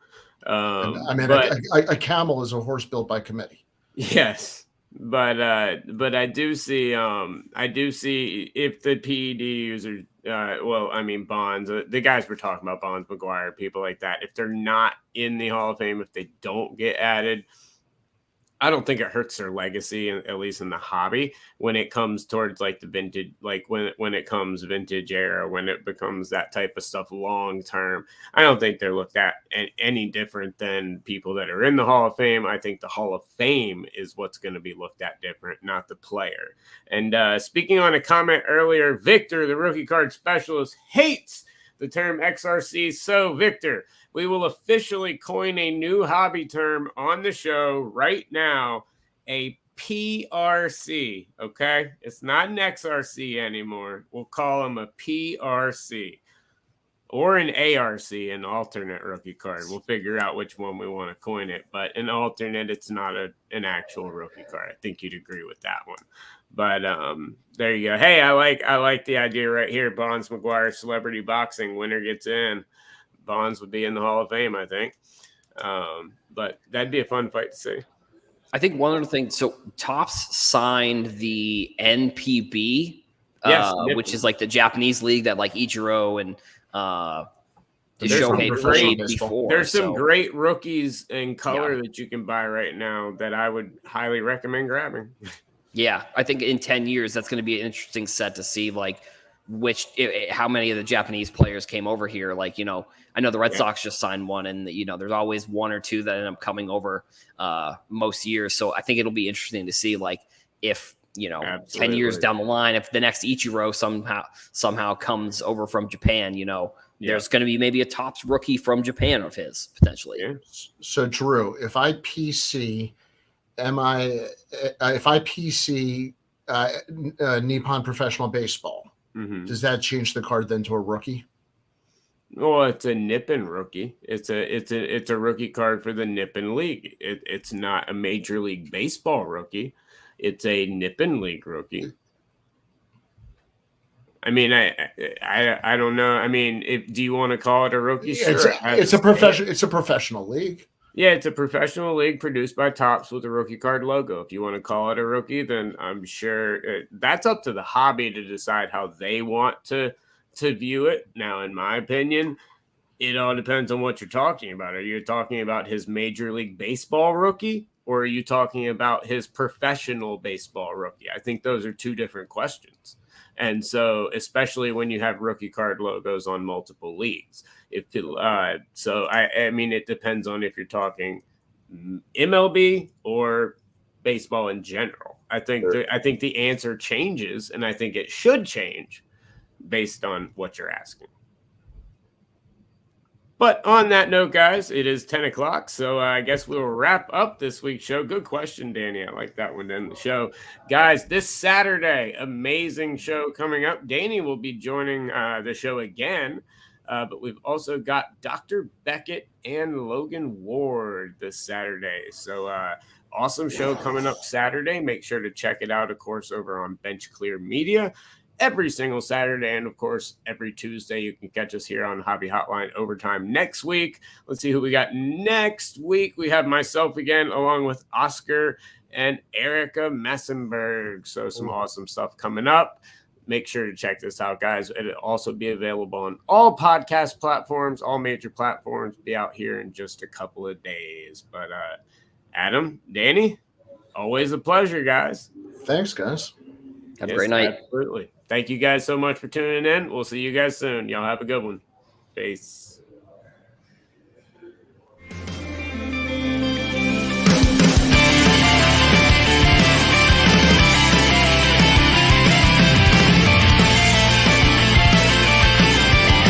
A camel is a horse built by committee. Yes. But I do see if the PED users, Bonds, the guys we're talking about, Bonds, McGuire, people like that, if they're not in the Hall of Fame, if they don't get added, I don't think it hurts their legacy, at least in the hobby, when it comes towards like the vintage, like when it comes vintage era, when it becomes that type of stuff long term. I don't think they're looked at any different than people that are in the Hall of Fame. I think the Hall of Fame is what's going to be looked at different, not the player. And speaking on a comment earlier, Victor, the rookie card specialist, hates the term xRCs. So, Victor, we will officially coin a new hobby term on the show right now, a PRC, okay? It's not an xRC anymore. We'll call them a PRC or an ARC, an alternate rookie card. We'll figure out which one we want to coin it, but an alternate, it's not an actual rookie card. I think you'd agree with that one. But there you go. Hey, I like the idea right here. Bonds, McGuire, celebrity boxing, winner gets in. Bonds would be in the Hall of Fame, I think. But that'd be a fun fight to see. I think one other thing. So Topps signed the NPB, which is like the Japanese league that like Ichiro and Shohei played before. There's some great rookies in color that you can buy right now that I would highly recommend grabbing. Yeah, I think in 10 years, that's going to be an interesting set to see, like, how many of the Japanese players came over here. Like, I know the Red Sox just signed one, and, there's always one or two that end up coming over most years. So I think it'll be interesting to see, like, if, Absolutely. 10 years down the line, if the next Ichiro somehow comes over from Japan, there's going to be maybe a Topps rookie from Japan of his, potentially. Yeah. So, Drew, if I PC Nippon Professional Baseball, does that change the card then to a rookie? Well, it's a Nippon rookie. It's a rookie card for the Nippon League. It's not a Major League Baseball rookie. It's a Nippon League rookie. I mean, I don't know. I mean, do you want to call it a rookie? Sure. It's a professional league. Yeah, it's a professional league produced by Topps with a rookie card logo. If you want to call it a rookie, then I'm sure that's up to the hobby to decide how they want to view it. Now, in my opinion, it all depends on what you're talking about. Are you talking about his Major League Baseball rookie, or are you talking about his professional baseball rookie? I think those are two different questions. And so, especially when you have rookie card logos on multiple leagues, it depends on if you're talking MLB or baseball in general. I think the answer changes, and I think it should change based on what you're asking. But on that note, guys, it is 10 o'clock, so I guess we'll wrap up this week's show. Good question, Danny. I like that one to end the show. Guys, this Saturday, amazing show coming up. Danny will be joining the show again, but we've also got Dr. Beckett and Logan Ward this Saturday. So awesome show coming up Saturday. Make sure to check it out, of course, over on Bench Clear Media. every single Saturday. And of course, every Tuesday, you can catch us here on Hobby Hotline Overtime next week. Let's see who we got next week. We have myself again, along with Oscar and Erica Messenberg. So some awesome stuff coming up. Make sure to check this out, guys. It'll also be available on all podcast platforms, all major platforms. Be out here in just a couple of days. But Adam, Danny, always a pleasure, guys. Thanks, guys. Have a great night. Absolutely. Thank you guys so much for tuning in. We'll see you guys soon. Y'all have a good one. Peace.